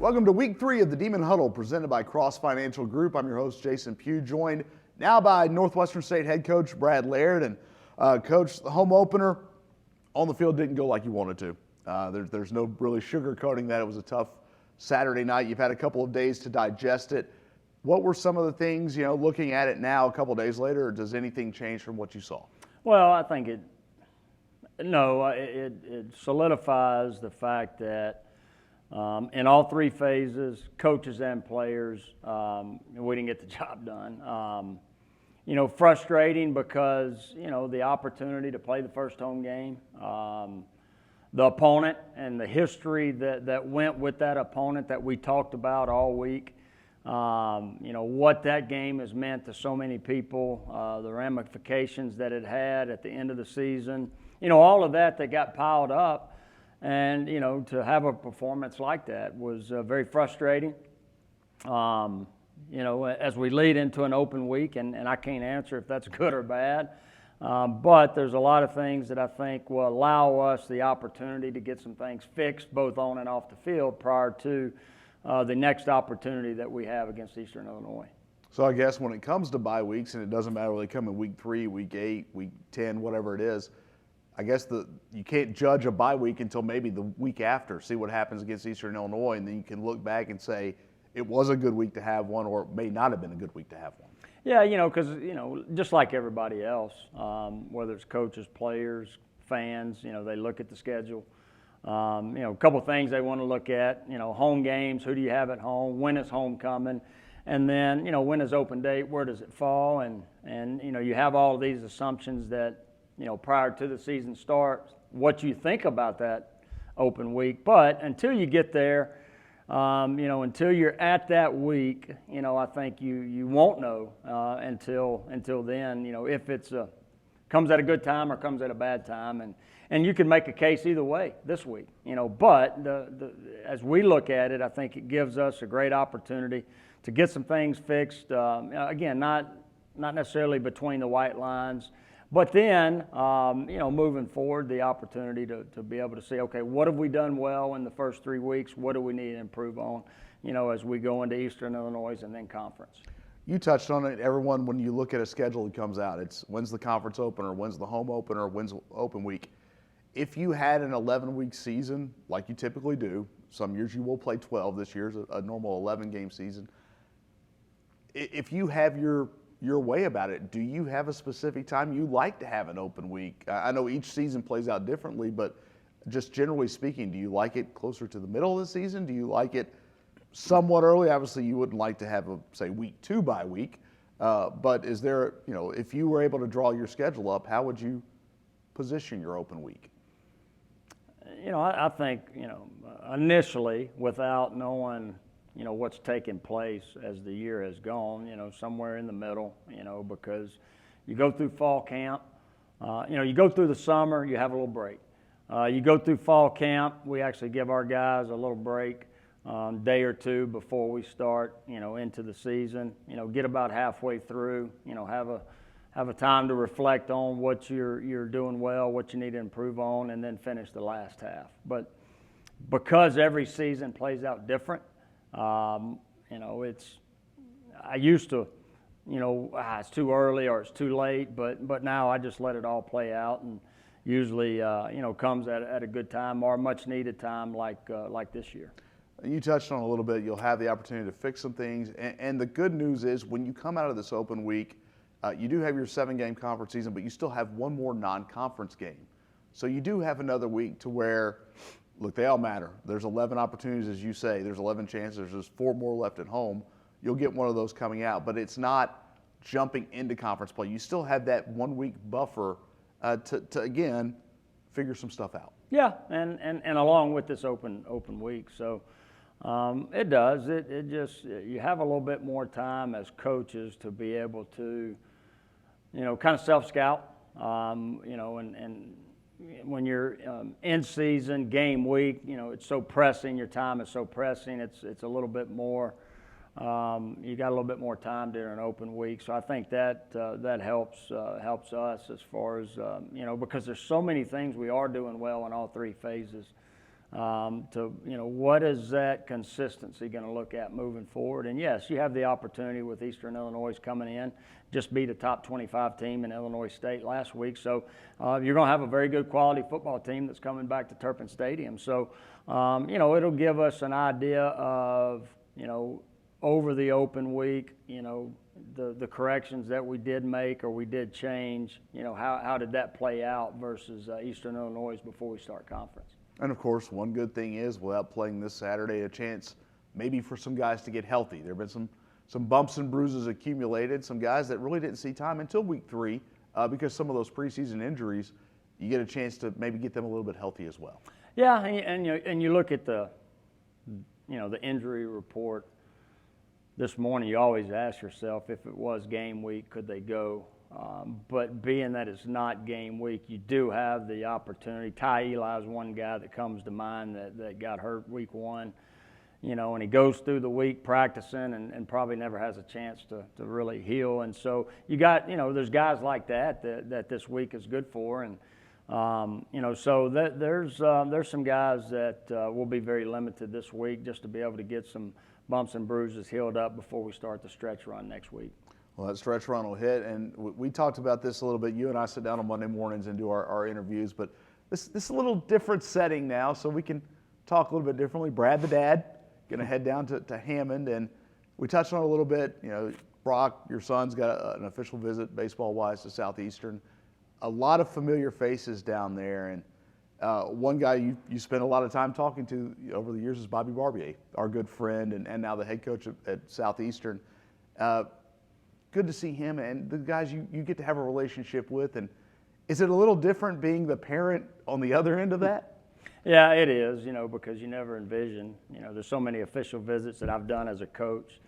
Welcome to week 3 of the Demon Huddle presented by Cross Financial Group. I'm your host, Jason Pugh, joined now by Northwestern State head coach Brad Laird. And coach, the home opener on the field didn't go like you wanted to. There's no really sugarcoating that. It was a tough Saturday night. You've had a couple of days to digest it. What were some of the things, looking at it now a couple of days later, or does anything change from what you saw? Well, I think it solidifies the fact that in all three phases, coaches and players, we didn't get the job done. Frustrating because, the opportunity to play the first home game, the opponent and the history that went with that opponent that we talked about all week, what that game has meant to so many people, the ramifications that it had at the end of the season, all of that got piled up. And, to have a performance like that was very frustrating. As we lead into an open week, and I can't answer if that's good or bad, but there's a lot of things that I think will allow us the opportunity to get some things fixed, both on and off the field, prior to the next opportunity that we have against Eastern Illinois. So I guess when it comes to bye weeks, and it doesn't matter whether they come in week 3, week 8, week 10, whatever it is, I guess you can't judge a bye week until maybe the week after, see what happens against Eastern Illinois, and then you can look back and say it was a good week to have one, or it may not have been a good week to have one. Yeah, because, just like everybody else, whether it's coaches, players, fans, they look at the schedule. A couple things they want to look at, home games, who do you have at home, when is homecoming, and then, when is open date, where does it fall, and you have all of these assumptions that, prior to the season starts, what you think about that open week. But until you get there, until you're at that week, I think you won't know until then, if it's comes at a good time or comes at a bad time. And you can make a case either way this week, but as we look at it, I think it gives us a great opportunity to get some things fixed. Again, not necessarily between the white lines, but then, moving forward, the opportunity to be able to say, okay, what have we done well in the first 3 weeks? What do we need to improve on, as we go into Eastern Illinois and then conference? You touched on it. Everyone, when you look at a schedule that comes out, it's when's the conference opener, when's the home opener, when's open week. If you had an 11-week season, like you typically do, some years you will play 12. This year's a normal 11-game season. If you have your way about it, do you have a specific time you like to have an open week? I know each season plays out differently, but just generally speaking, do you like it closer to the middle of the season? Do you like it somewhat early? Obviously, you wouldn't like to have say week 2 bye week, but is there, if you were able to draw your schedule up, how would you position your open week? I think, initially, without knowing what's taking place as the year has gone, somewhere in the middle, because you go through fall camp, you go through the summer, you have a little break. You go through fall camp, we actually give our guys a little break, day or two before we start, into the season, get about halfway through, have a time to reflect on what you're doing well, what you need to improve on, and then finish the last half. But because every season plays out different, I used to, it's too early or it's too late, but now I just let it all play out, and usually, comes at a good time or a much needed time like this year. You touched on a little bit, you'll have the opportunity to fix some things, and the good news is when you come out of this open week, you do have your 7-game conference season, but you still have one more non-conference game. So you do have another week to where, look, they all matter. There's 11 opportunities, as you say. There's 11 chances. There's 4 more left at home. You'll get one of those coming out, but it's not jumping into conference play. You still have that 1-week buffer to again, figure some stuff out. Yeah, and along with this open week. So it does. It just, you have a little bit more time as coaches to be able to, kind of self-scout, and when you're in season, game week, it's so pressing, your time is so pressing, it's a little bit more, you got a little bit more time during an open week. So I think that helps us as far as, because there's so many things we are doing well in all 3 phases to, what is that consistency going to look at moving forward? And yes, you have the opportunity with Eastern Illinois coming in, just beat a top 25 team in Illinois State last week. So you're going to have a very good quality football team that's coming back to Turpin Stadium. So, it'll give us an idea of, over the open week, the corrections that we did make or we did change, how did that play out versus Eastern Illinois before we start conference. And of course, one good thing is, without playing this Saturday, a chance maybe for some guys to get healthy. There have been some bumps and bruises accumulated, some guys that really didn't see time until week 3 because some of those preseason injuries, you get a chance to maybe get them a little bit healthy as well. Yeah, and you look at the injury report this morning, you always ask yourself, if it was game week, could they go? But being that it's not game week, you do have the opportunity. Ty Eli is one guy that comes to mind that got hurt week 1, and he goes through the week practicing and probably never has a chance to really heal. And so you got, there's guys like that this week is good for. And, so there's some guys that will be very limited this week just to be able to get some bumps and bruises healed up before we start the stretch run next week. Well, that stretch run will hit, and we talked about this a little bit. You and I sit down on Monday mornings and do our interviews, but this is a little different setting now, so we can talk a little bit differently. Brad, the dad, going to head down to Hammond, and we touched on it a little bit. Brock, your son's got an official visit baseball-wise to Southeastern. A lot of familiar faces down there, and one guy you spent a lot of time talking to over the years is Bobby Barbier, our good friend and now the head coach at Southeastern. Good to see him and the guys you get to have a relationship with. And is it a little different being the parent on the other end of that? Yeah, it is, because you never envision, there's so many official visits that I've done as a coach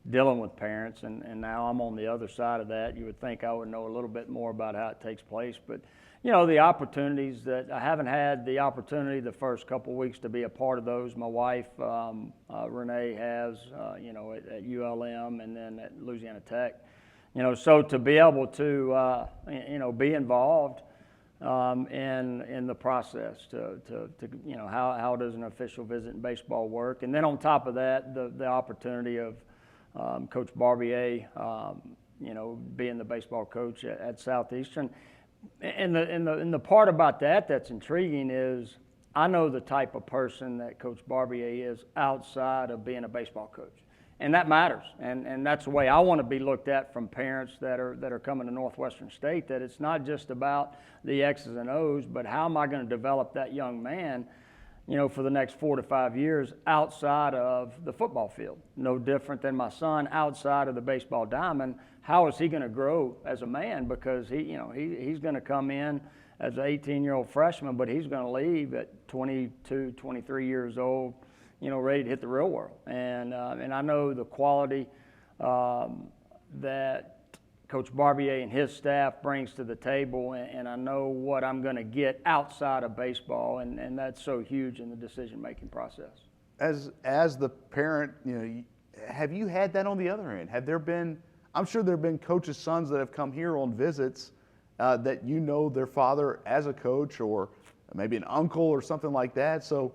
dealing with parents, and now I'm on the other side of that. You would think I would know a little bit more about how it takes place, but the opportunities that I haven't had the opportunity the first couple of weeks to be a part of those. My wife, Renee, has, at ULM and then at Louisiana Tech. So to be able to, be involved in the process, to how does an official visit in baseball work, and then on top of that, the opportunity of Coach Barbier, being the baseball coach at Southeastern. And the part about that's intriguing is I know the type of person that Coach Barbier is outside of being a baseball coach, and that matters. And that's the way I want to be looked at from parents that are coming to Northwestern State. That it's not just about the X's and O's, but how am I going to develop that young man, for the next 4 to 5 years outside of the football field. No different than my son outside of the baseball diamond. How is he going to grow as a man? Because he's going to come in as an 18-year-old freshman, but he's going to leave at 22, 23 years old, ready to hit the real world. And I know the quality that Coach Barbier and his staff brings to the table, and I know what I'm going to get outside of baseball, and that's so huge in the decision-making process. As the parent, have you had that on the other end? Have there been? I'm sure there have been coaches' sons that have come here on visits that their father as a coach, or maybe an uncle or something like that. So,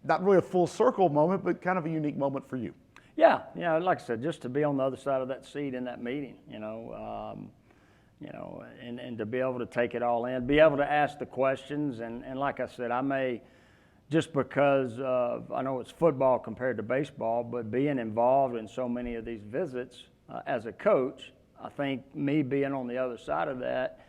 not really a full circle moment, but kind of a unique moment for you. Yeah, like I said, just to be on the other side of that seat in that meeting, and to be able to take it all in, be able to ask the questions, and like I said, I may, just because I know it's football compared to baseball, but being involved in so many of these visits as a coach, I think me being on the other side of that,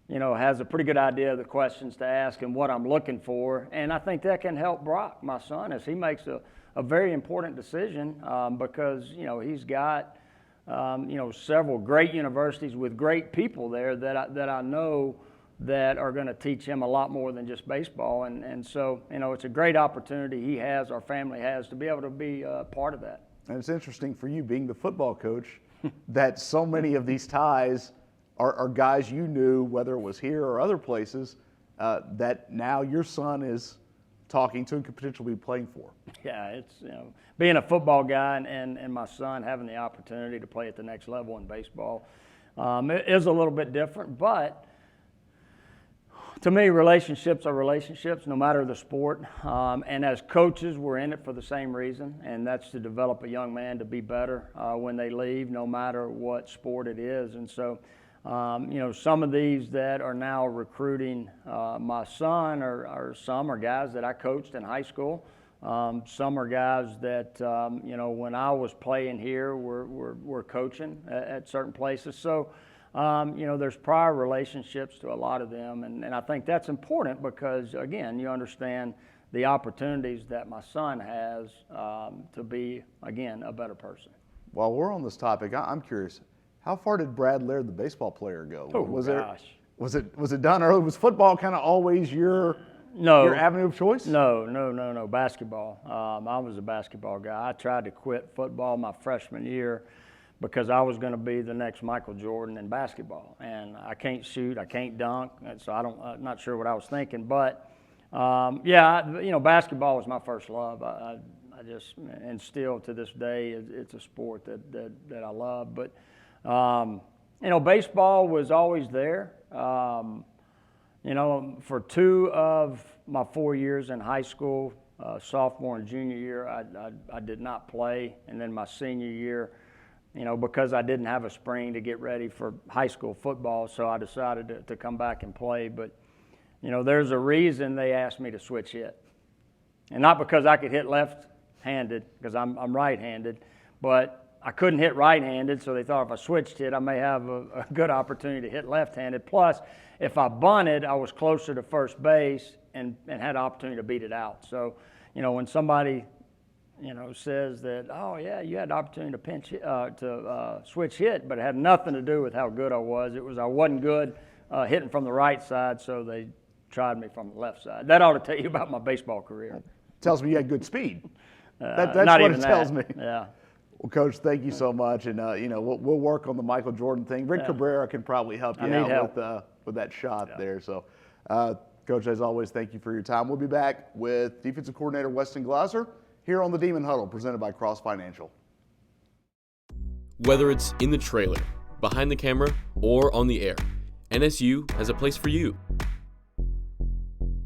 has a pretty good idea of the questions to ask and what I'm looking for, and I think that can help Brock, my son, as he makes a very important decision because, he's got, several great universities with great people there that I know that are going to teach him a lot more than just baseball. And so, it's a great opportunity he has, our family has, to be able to be part of that. And it's interesting for you being the football coach that so many of these ties are guys you knew, whether it was here or other places, that now your son is talking to and could potentially be playing for. Yeah, it's, being a football guy and my son having the opportunity to play at the next level in baseball, it is a little bit different, but To me, relationships are relationships, no matter the sport. And as coaches, we're in it for the same reason, and that's to develop a young man to be better when they leave, no matter what sport it is. And so, some of these that are now recruiting my son some are guys that I coached in high school. Some are guys that, when I was playing here, were coaching at certain places. So, there's prior relationships to a lot of them, and I think that's important because, again, you understand the opportunities that my son has to be, again, a better person. While we're on this topic, I'm curious, how far did Brad Laird, the baseball player, go? Oh, gosh. Was it done early? Was football kind of always your avenue of choice? No, basketball. I was a basketball guy. I tried to quit football my freshman year because I was going to be the next Michael Jordan in basketball. And I can't shoot, I can't dunk, and so I'm not sure what I was thinking. But, basketball was my first love. I just, and still to this day, it's a sport that I love. But, baseball was always there. For 2 of my 4 years in high school, sophomore and junior year, I did not play. And then my senior year, because I didn't have a spring to get ready for high school football, so I decided to come back and play. But, there's a reason they asked me to switch hit. And not because I could hit left-handed, because I'm right-handed, but I couldn't hit right-handed, so they thought if I switched hit, I may have a good opportunity to hit left-handed. Plus, if I bunted, I was closer to first base and had the opportunity to beat it out. So, when somebody says that, oh yeah, you had the opportunity to switch hit, but it had nothing to do with how good I was. It was I wasn't good hitting from the right side, so they tried me from the left side. That ought to tell you about my baseball career. Tells me you had good speed. That's not what even it tells that. me. Yeah. Well, Coach, thank you so much, and we'll work on the Michael Jordan thing. Rick Cabrera can probably help you out with that shot there. So, Coach, as always, thank you for your time. We'll be back with defensive coordinator Weston Glasser here on the Demon Huddle, presented by Cross Financial. Whether it's in the trailer, behind the camera, or on the air, NSU has a place for you.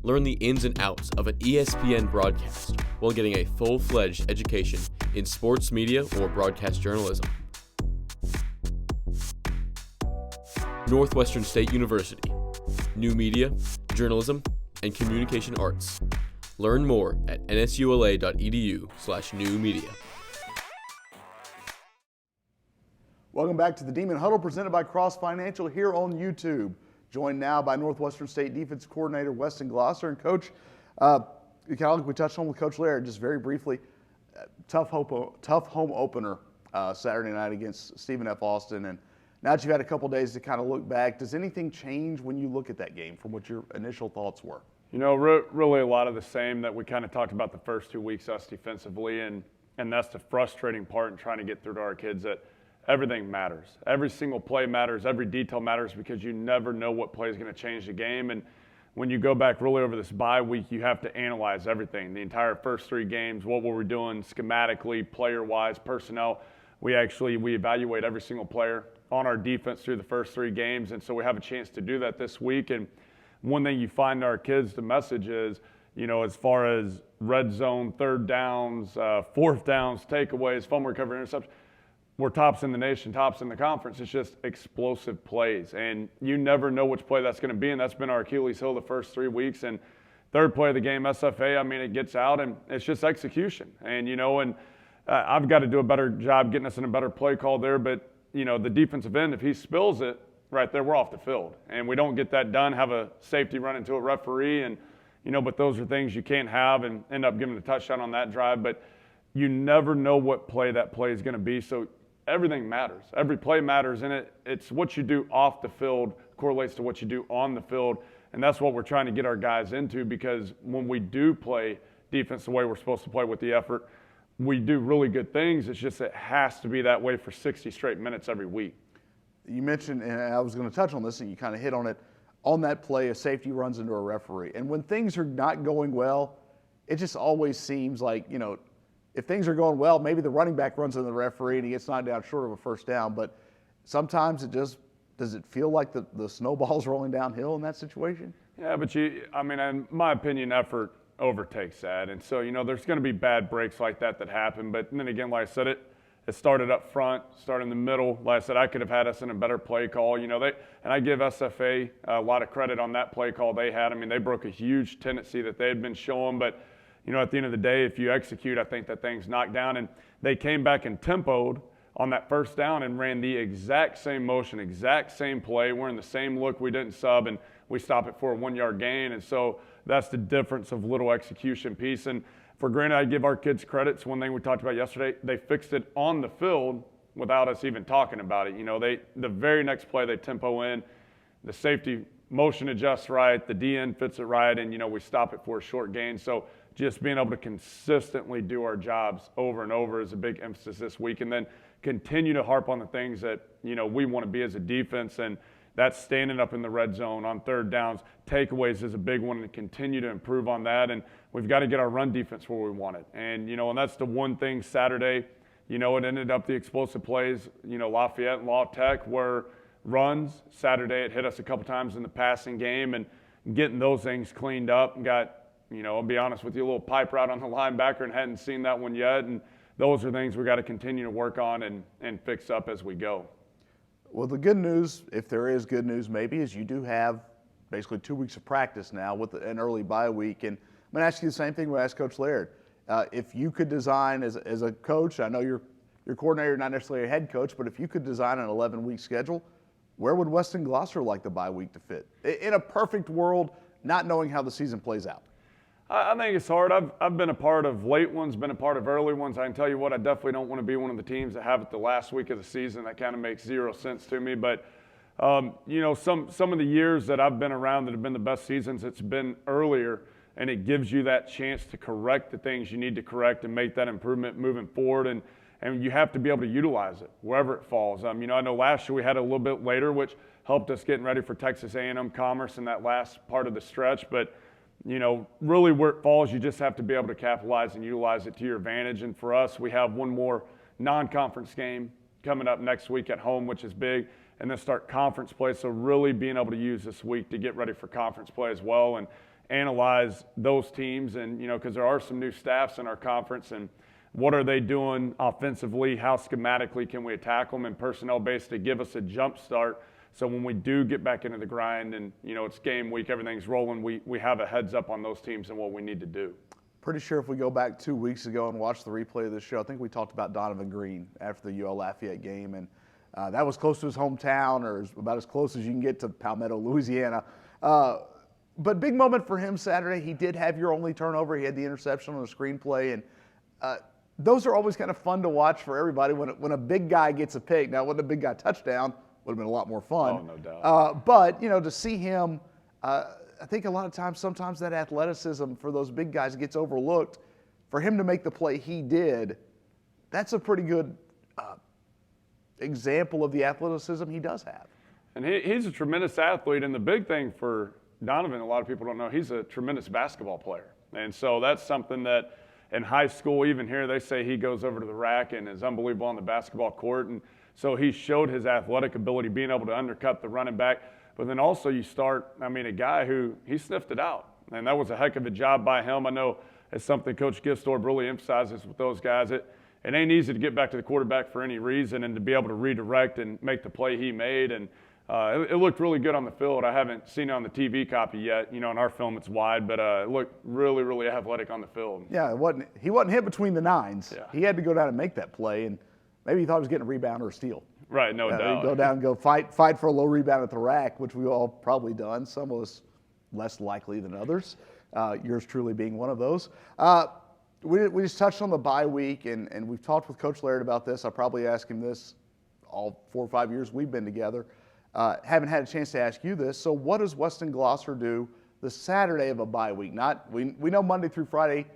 Learn the ins and outs of an ESPN broadcast while getting a full-fledged education in sports media or broadcast journalism. Northwestern State University. New media, journalism, and communication arts. Learn more at nsula.edu/new media. Welcome back to the Demon Huddle, presented by Cross Financial here on YouTube. Joined now by Northwestern State defensive coordinator Weston Glasser. And Coach, kind of like we touched on with Coach Laird, just very briefly, tough home opener Saturday night against Stephen F. Austin. And now that you've had a couple days to kind of look back, does anything change when you look at that game from what your initial thoughts were? Really a lot of the same that we kind of talked about the first 2 weeks us defensively, and that's the frustrating part in trying to get through to our kids, that everything matters. Every single play matters, every detail matters, because you never know what play is going to change the game. And when you go back really over this bye week, you have to analyze everything, the entire first 3 games. What were we doing schematically, player-wise, personnel? We evaluate every single player on our defense through the first 3 games, and so we have a chance to do that this week. And one thing you find our kids, the message is, as far as red zone, third downs, fourth downs, takeaways, fumble recovery, interceptions, we're tops in the nation, tops in the conference. It's just explosive plays, and you never know which play that's going to be, and that's been our Achilles heel the first 3 weeks. And third play of the game, SFA, it gets out, and it's just execution. And, I've got to do a better job getting us in a better play call there, but, the defensive end, if he spills it right there, we're off the field. And we don't get that done, have a safety run into a referee, and, but those are things you can't have and end up giving a touchdown on that drive. But you never know what play that play is going to be, so everything matters. Every play matters, and it's what you do off the field correlates to what you do on the field, and that's what we're trying to get our guys into, because when we do play defense the way we're supposed to play with the effort, we do really good things. It's just it has to be that way for 60 straight minutes every week. You mentioned, and I was going to touch on this, and you kind of hit on it, on that play, a safety runs into a referee. And when things are not going well, it just always seems like, if things are going well, maybe the running back runs into the referee and he gets knocked down short of a first down. But sometimes does it feel like the snowball's rolling downhill in that situation? Yeah, but in my opinion, effort overtakes that. And so, there's going to be bad breaks like that happen. But then again, like I said, it started up front, started in the middle. Like I said, I could have had us in a better play call. And I give SFA a lot of credit on that play call they had. I mean, they broke a huge tendency that they had been showing. But, at the end of the day, if you execute, I think that thing's knocked down. And they came back and tempoed on that first down and ran the exact same motion, exact same play. We're in the same look. We didn't sub, and we stop it for a 1-yard gain. And so that's the difference of little execution piece. And for granted, I give our kids credit. It's one thing we talked about yesterday. They fixed it on the field without us even talking about it. The very next play, they tempo in, the safety motion adjusts right, the DN fits it right, and, we stop it for a short gain. So just being able to consistently do our jobs over and over is a big emphasis this week. And then continue to harp on the things that, we want to be as a defense. And that's standing up in the red zone on third downs. Takeaways is a big one, and continue to improve on that. And we've got to get our run defense where we want it. And, and that's the one thing Saturday, it ended up the explosive plays, Lafayette and La Tech were runs. Saturday it hit us a couple times in the passing game, and getting those things cleaned up and got, I'll be honest with you, a little pipe route on the linebacker and hadn't seen that one yet. And those are things we got to continue to work on and fix up as we go. Well, the good news, if there is good news maybe, is you do have basically 2 weeks of practice now with an early bye week. And I'm going to ask you the same thing we asked Coach Laird. If you could design as a coach, I know you're coordinator, not necessarily a head coach, but if you could design an 11-week schedule, where would Weston Gloucester like the bye week to fit? In a perfect world, not knowing how the season plays out. I think it's hard. I've been a part of late ones, been a part of early ones. I can tell you what, I definitely don't want to be one of the teams that have it the last week of the season. That kind of makes zero sense to me. But, some of the years that I've been around that have been the best seasons, it's been earlier, and it gives you that chance to correct the things you need to correct and make that improvement moving forward. And you have to be able to utilize it wherever it falls. I know last year we had it a little bit later, which helped us getting ready for Texas A&M Commerce in that last part of the stretch. But really where it falls, you just have to be able to capitalize and utilize it to your advantage. And for us, we have one more non-conference game coming up next week at home, which is big, and then start conference play. So really being able to use this week to get ready for conference play as well and analyze those teams. And, because there are some new staffs in our conference, and what are they doing offensively? How schematically can we attack them and personnel-based to give us a jump start? So when we do get back into the grind and, it's game week, everything's rolling, we have a heads up on those teams and what we need to do. Pretty sure if we go back 2 weeks ago and watch the replay of this show, I think we talked about Donovan Green after the UL Lafayette game, and that was close to his hometown, or about as close as you can get to Palmetto, Louisiana. But big moment for him Saturday. He did have your only turnover. He had the interception on the screenplay, and those are always kind of fun to watch for everybody when a big guy gets a pick. Now, when a big guy touchdown, would have been a lot more fun. Oh, no doubt. But, to see him, I think a lot of times, sometimes that athleticism for those big guys gets overlooked. For him to make the play he did, that's a pretty good example of the athleticism he does have. And he's a tremendous athlete. And the big thing for Donovan, a lot of people don't know, he's a tremendous basketball player. And so that's something that in high school, even here, they say he goes over to the rack and is unbelievable on the basketball court. And so he showed his athletic ability, being able to undercut the running back. But then also you start, a guy who, he sniffed it out. And that was a heck of a job by him. I know it's something Coach Gistorp really emphasizes with those guys. It ain't easy to get back to the quarterback for any reason and to be able to redirect and make the play he made. And it looked really good on the field. I haven't seen it on the TV copy yet. In our film it's wide, but it looked really, really athletic on the field. Yeah, he wasn't hit between the nines. Yeah. He had to go down and make that play, and maybe he thought he was getting a rebound or a steal. Right, no doubt. Go down and go fight for a low rebound at the rack, which we've all probably done. Some of us less likely than others. Yours truly being one of those. We just touched on the bye week, and we've talked with Coach Laird about this. I probably asked him this all 4 or 5 years we've been together. Haven't had a chance to ask you this. So what does Weston Gloucester do the Saturday of a bye week? We know Monday through Friday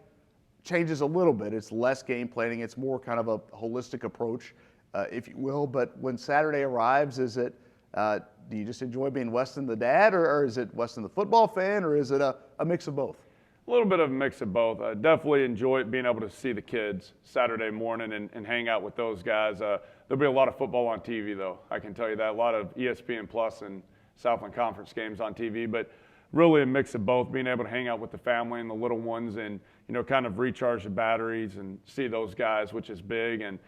changes a little bit. It's less game planning. It's more kind of a holistic approach, if you will. But when Saturday arrives, is it do you just enjoy being Weston the dad, or is it Weston the football fan, or is it a mix of both? A little bit of a mix of both. I definitely enjoy being able to see the kids Saturday morning and hang out with those guys. There'll be a lot of football on TV, though. I can tell you that. A lot of ESPN Plus and Southland Conference games on TV. But really a mix of both, being able to hang out with the family and the little ones and, kind of recharge the batteries and see those guys, which is big. And,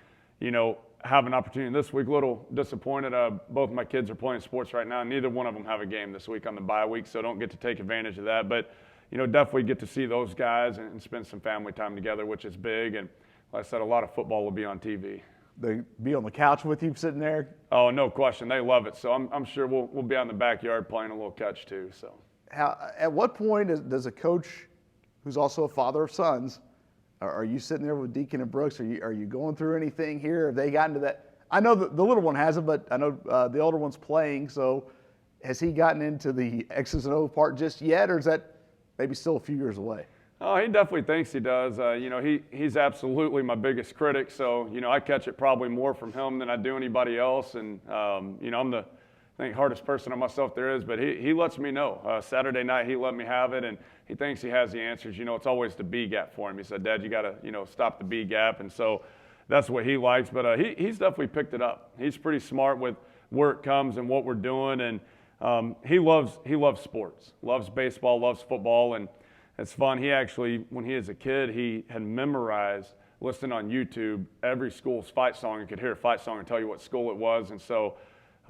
have an opportunity this week. A little disappointed. Both my kids are playing sports right now. Neither one of them have a game this week on the bye week, so don't get to take advantage of that. But, definitely get to see those guys and spend some family time together, which is big. And like I said, a lot of football will be on TV. They be on the couch with you sitting there? Oh, no question. They love it. So I'm sure we'll be out in the backyard playing a little catch too. So, At what point does a coach who's also a father of sons, are you sitting there with Deacon and Brooks? Are you going through anything here? Have they gotten to that? I know the little one hasn't, but I know the older one's playing. So has he gotten into the X's and O's part just yet, or is that maybe still a few years away? Oh, he definitely thinks he does. He's absolutely my biggest critic. So, I catch it probably more from him than I do anybody else. And, I'm the hardest person on myself there is, but he lets me know. Saturday night, he let me have it, and he thinks he has the answers. It's always the B gap for him. He said, Dad, you got to, stop the B gap. And so that's what he likes. But he's definitely picked it up. He's pretty smart with where it comes and what we're doing. And he loves sports, loves baseball, loves football. And it's fun. He actually, when he was a kid, he had memorized, listening on YouTube, every school's fight song. You could hear a fight song and tell you what school it was. And so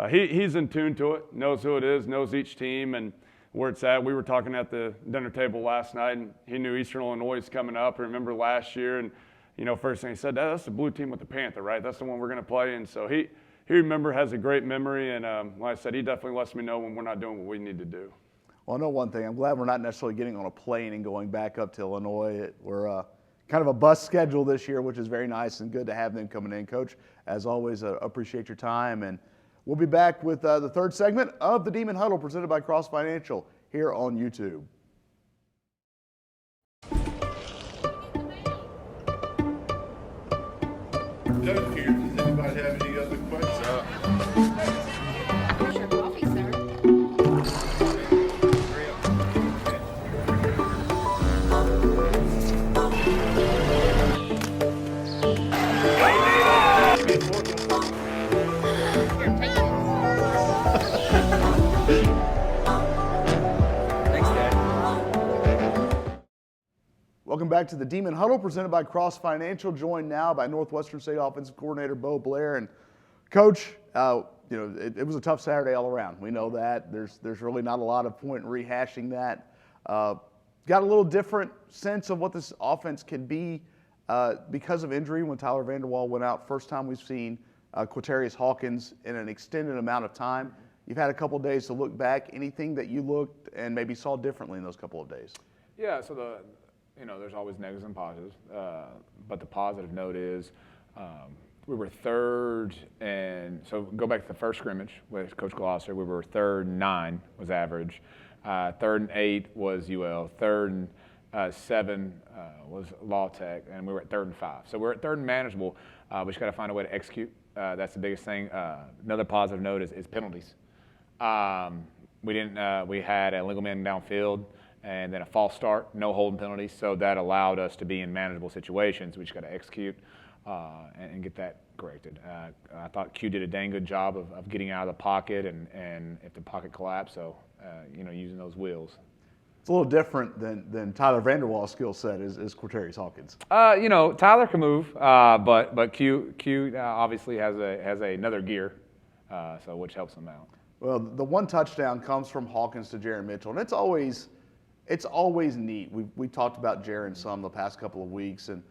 he's in tune to it, knows who it is, knows each team and where it's at. We were talking at the dinner table last night, and he knew Eastern Illinois is coming up. I remember last year, and, first thing he said, that's the blue team with the Panther, right? That's the one we're going to play. And so he has a great memory. And like I said, he definitely lets me know when we're not doing what we need to do. Well, I know one thing. I'm glad we're not necessarily getting on a plane and going back up to Illinois. We're kind of a bus schedule this year, which is very nice and good to have them coming in. Coach, as always, appreciate your time. And we'll be back with the third segment of the Demon Huddle presented by Cross Financial here on YouTube. Doug here. Does anybody have any other questions? Here's your coffee, sir. Here, take it. Welcome back to the Demon Huddle presented by Cross Financial, joined now by Northwestern State Offensive Coordinator Bo Blair. And Coach, it was a tough Saturday all around. We know that. There's really not a lot of point in rehashing that. Got a little different sense of what this offense can be because of injury when Tyler Vanderwall went out. First time we've seen Quatarius Hawkins in an extended amount of time. You've had a couple of days to look back. Anything that you looked and maybe saw differently in those couple of days? Yeah, so there's always negatives and positives, but the positive note is we were third, and so go back to the first scrimmage with Coach Glosser. We were 3rd and 9 was average, 3rd and 8 was UL, 3rd and 7 was Law Tech, and we were at 3rd and 5. So we're at 3rd and manageable. We just got to find a way to execute. That's the biggest thing. Another positive note is penalties. We had a legal man downfield, and then a false start, no holding penalties. So that allowed us to be in manageable situations. We just got to execute and get that corrected. I thought Q did a dang good job of getting out of the pocket and if the pocket collapsed, so using those wheels. It's a little different than Tyler Vanderwall's skill set is Quatarius Hawkins. Tyler can move, but Q obviously has another gear, so which helps him out. Well, the one touchdown comes from Hawkins to Jaron Mitchell, and it's always neat. We talked about Jaron some the past couple of weeks, and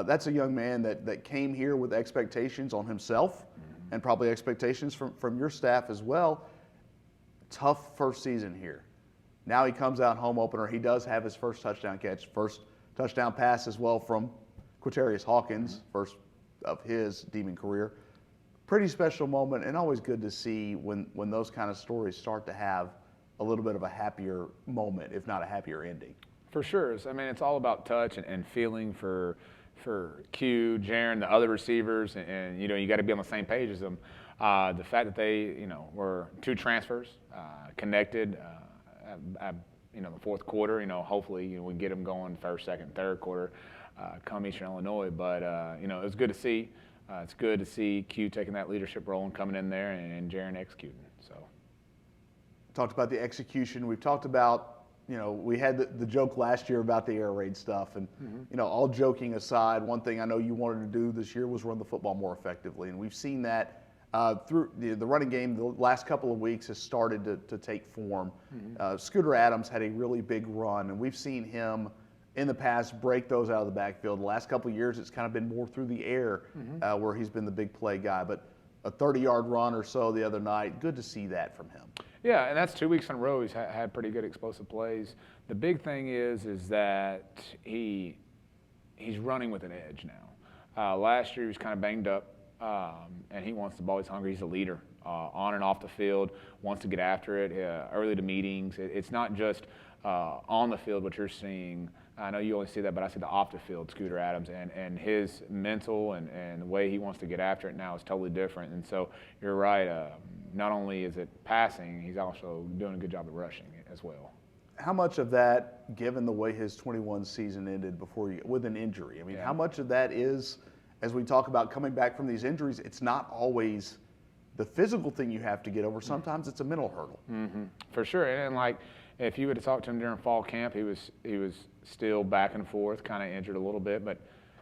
that's a young man that came here with expectations on himself and probably expectations from your staff as well. Tough first season here. Now he comes out home opener. He does have his first touchdown catch, first touchdown pass as well from Quatarius Hawkins, first of his Demon career. Pretty special moment, and always good to see when those kind of stories start to have a little bit of a happier moment, if not a happier ending. For sure. I mean, it's all about touch and feeling for Q, Jaron, the other receivers, and you got to be on the same page as them. The fact that they, were 2 transfers, connected, the fourth quarter, hopefully we get them going first, second, third quarter, come Eastern Illinois. But it was good to see. It's good to see Q taking that leadership role and coming in there and Jaron executing. So. Talked about the execution. We've talked about we had the joke last year about the air raid stuff, and all joking aside, one thing I know you wanted to do this year was run the football more effectively, and we've seen that through the running game. The last couple of weeks has started to take form. Scooter Adams had a really big run, and we've seen him in the past break those out of the backfield. The last couple of years, it's kind of been more through the air where he's been the big play guy. But a 30-yard run or so the other night, good to see that from him. Yeah, and that's 2 weeks in a row he's had pretty good explosive plays. The big thing is that he's running with an edge now. Last year he was kind of banged up, and he wants the ball. He's hungry. He's a leader on and off the field, wants to get after it, early to meetings. It's not just on the field what you're seeing. I know you only see that, but I see the off-the-field Scooter Adams, and his mental and the way he wants to get after it now is totally different. And so you're right. Not only is it passing, he's also doing a good job of rushing as well. How much of that, given the way his 21 season ended with an injury, I mean, how much of that is, as we talk about coming back from these injuries, it's not always the physical thing you have to get over. Sometimes it's a mental hurdle. For sure. And like, if you would have talked to him during fall camp, he was still back and forth, kind of injured a little bit, but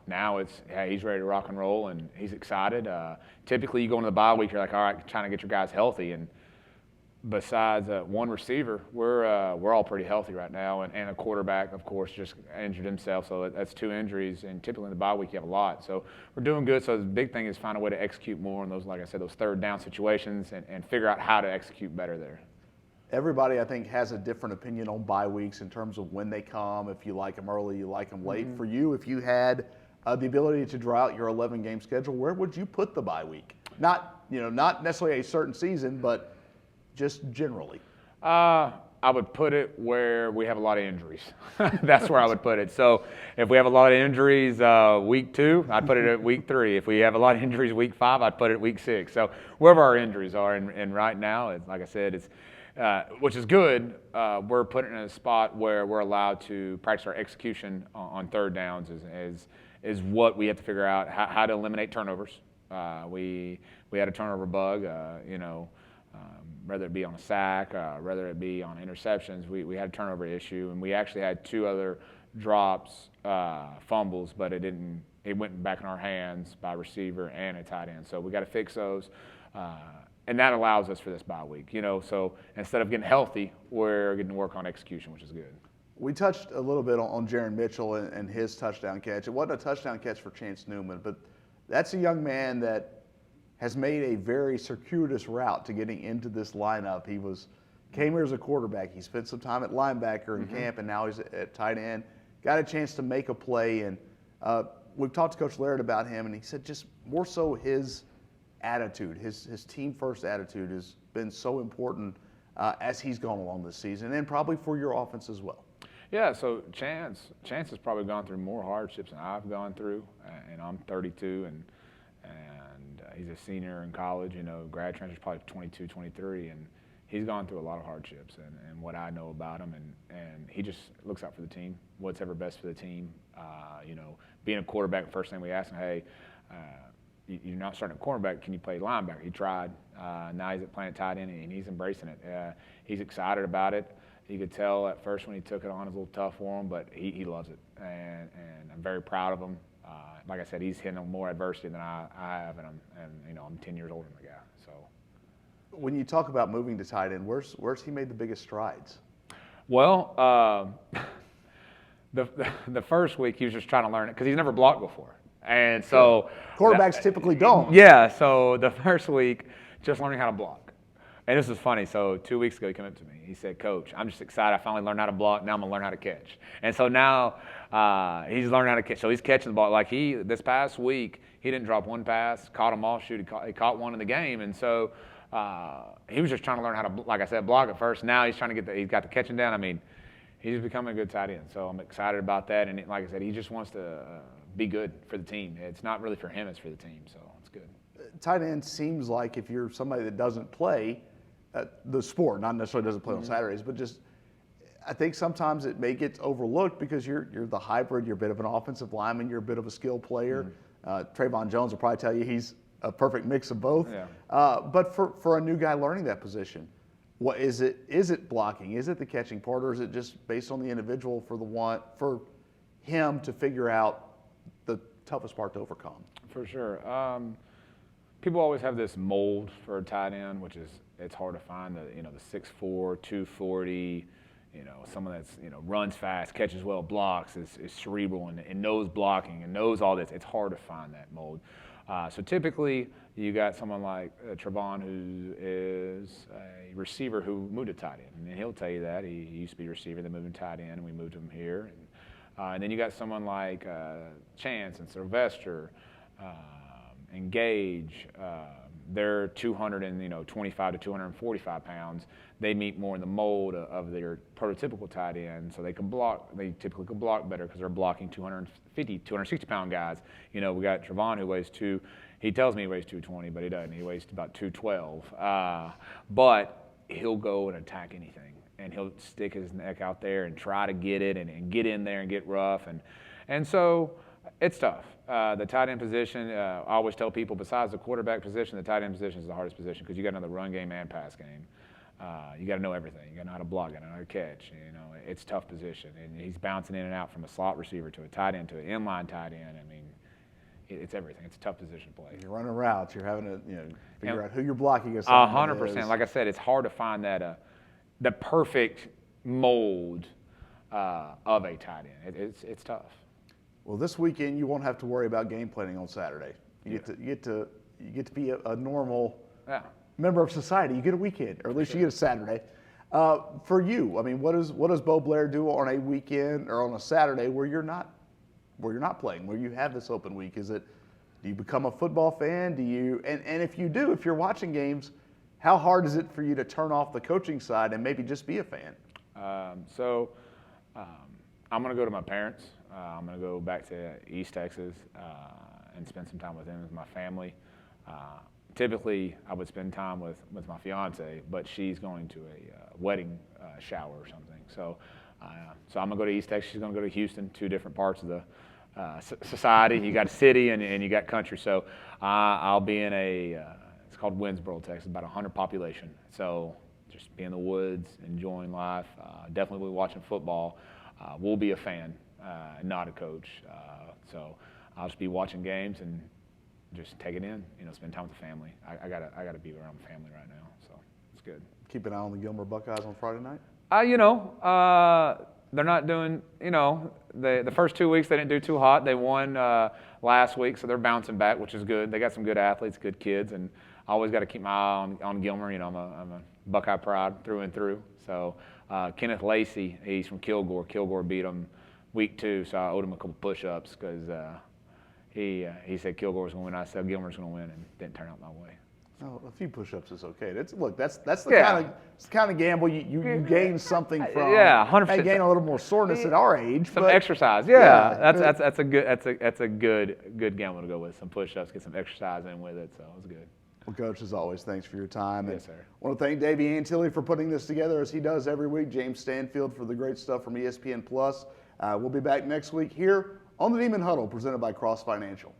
now he's ready to rock and roll, and he's excited. Typically, you go into the bye week, you're like, all right, trying to get your guys healthy, and besides one receiver, we're all pretty healthy right now, and a quarterback, of course, just injured himself, so that's 2 injuries, and typically in the bye week you have a lot. So we're doing good. So the big thing is find a way to execute more in those, like I said, those third down situations, and figure out how to execute better there. Everybody, I think, has a different opinion on bye weeks in terms of when they come. If you like them early, you like them late. For you, if you had the ability to draw out your 11-game schedule, where would you put the bye week? Not necessarily a certain season, but just generally. I would put it where we have a lot of injuries. That's where I would put it. So if we have a lot of injuries week 2, I'd put it at week 3. If we have a lot of injuries week 5, I'd put it at week 6. So wherever our injuries are, and right now, like I said, it's which is good. We're putting in a spot where we're allowed to practice our execution on third downs is what we have to figure out, how to eliminate turnovers. We had a turnover bug, whether it be on a sack, whether it be on interceptions. We had a turnover issue, and we actually had 2 other drops, fumbles, but it went back in our hands by a receiver and a tight end. So we got to fix those. And that allows us for this bye week, So instead of getting healthy, we're getting to work on execution, which is good. We touched a little bit on Jaron Mitchell and his touchdown catch. It wasn't a touchdown catch for Chance Newman, but that's a young man that has made a very circuitous route to getting into this lineup. He came here as a quarterback. He spent some time at linebacker in camp, and now he's at tight end. Got a chance to make a play, and we've talked to Coach Laird about him, and he said just more so his attitude, his team-first attitude has been so important as he's gone along this season, and probably for your offense as well. Yeah, so Chance has probably gone through more hardships than I've gone through, and I'm 32, and he's a senior in college. Grad transfer's probably 22, 23, and he's gone through a lot of hardships. And what I know about him, and he just looks out for the team, what's ever best for the team. Being a quarterback, the first thing we ask him, hey, you're not starting at cornerback, can you play linebacker? He tried. Now he's playing tight end, and he's embracing it. He's excited about it. You could tell at first when he took it on, it was a little tough for him, but he loves it, and I'm very proud of him. Like I said, he's hitting more adversity than I have, and I'm 10 years older than the guy. So, when you talk about moving to tight end, where's he made the biggest strides? Well, the first week he was just trying to learn it because he's never blocked before, and so quarterbacks typically don't. Yeah, so the first week just learning how to block. And this is funny. So 2 weeks ago, he came up to me. He said, Coach, I'm just excited. I finally learned how to block. Now I'm going to learn how to catch. And so now he's learning how to catch. So he's catching the ball. Like this past week, he didn't drop one pass, caught them all, he caught one in the game. And so he was just trying to learn how to, like I said, block at first. Now he's trying to he's got the catching down. I mean, he's becoming a good tight end. So I'm excited about that. And like I said, he just wants to be good for the team. It's not really for him, it's for the team. So it's good. Tight end seems like if you're somebody that doesn't play the sport, not necessarily doesn't play on Saturdays, but just I think sometimes it may get overlooked because you're the hybrid. You're a bit of an offensive lineman. You're a bit of a skill player. Trayvon Jones will probably tell you he's a perfect mix of both. Yeah. But for a new guy learning that position, What is it? Is it blocking? Is it the catching part, or is it just based on the individual for him to figure out the toughest part to overcome? For sure. People always have this mold for a tight end, which is it's hard to find. The 6'4", 240. Someone that's runs fast, catches well, blocks, is cerebral and knows blocking and knows all this. It's hard to find that mold. So typically, you got someone like Trevon, who is a receiver who moved to tight end, and he'll tell you that he used to be a receiver, then moved to tight end, and we moved him here. And then you got someone like Chance and Sylvester and Gage. They're 225 to 245 pounds. They meet more in the mold of their prototypical tight end, so they can block. They typically can block better because they're blocking 250, 260-pound guys. We got Trevon, who weighs he tells me he weighs 220, but he doesn't. He weighs about 212. But he'll go and attack anything, and he'll stick his neck out there and try to get it and get in there and get rough. And so it's tough. The tight end position, I always tell people, besides the quarterback position, the tight end position is the hardest position because you got another run game and pass game. You got to know everything. You got to know how to block, you got to know how to catch. It's a tough position, and he's bouncing in and out from a slot receiver to a tight end to an inline tight end. I mean, it's everything. It's a tough position to play. You're running routes. You're having to figure out who you're blocking. 100%. Like I said, it's hard to find that the perfect mold of a tight end. It's tough. Well, this weekend you won't have to worry about game planning on Saturday. You get to be a normal member of society. You get a weekend, or at least you get a Saturday. For you, I mean, what does Bo Blair do on a weekend or on a Saturday where you're not playing, where you have this open week? Do you become a football fan? And if you do, if you're watching games, how hard is it for you to turn off the coaching side and maybe just be a fan? I'm going to go to my parents. I'm going to go back to East Texas and spend some time with them as my family. Typically, I would spend time with my fiance, but she's going to a wedding shower or something. So I'm going to go to East Texas. She's going to go to Houston, two different parts of the society. You got city and you got country. So I'll be in it's called Winsboro, Texas, about 100 population. So just be in the woods, enjoying life. Definitely will be watching football. We'll be a fan, not a coach. So I'll just be watching games and just take it in. Spend time with the family. I gotta be around the family right now. So it's good. Keep an eye on the Gilmer Buckeyes on Friday night. They're not doing. The first 2 weeks they didn't do too hot. They won last week, so they're bouncing back, which is good. They got some good athletes, good kids, and I always got to keep my eye on Gilmer. I'm a Buckeye pride through and through. So Kenneth Lacey, he's from Kilgore. Kilgore beat him week 2, so I owed him a couple push-ups because he said Kilgore was going to win. I said Gilmer's going to win, and it didn't turn out my way. Oh, a few push-ups is okay. That's the kind of gamble you gain something from. Yeah, 100%. May gain a little more soreness at our age. Some exercise. Yeah, that's a good gamble to go with. Some push-ups, get some exercise in with it. So it was good. Well, Coach, as always, thanks for your time. Yes, sir. I want to thank Davey Antilli for putting this together as he does every week. James Stanfield for the great stuff from ESPN Plus. We'll be back next week here on the Demon Huddle, presented by Cross Financial.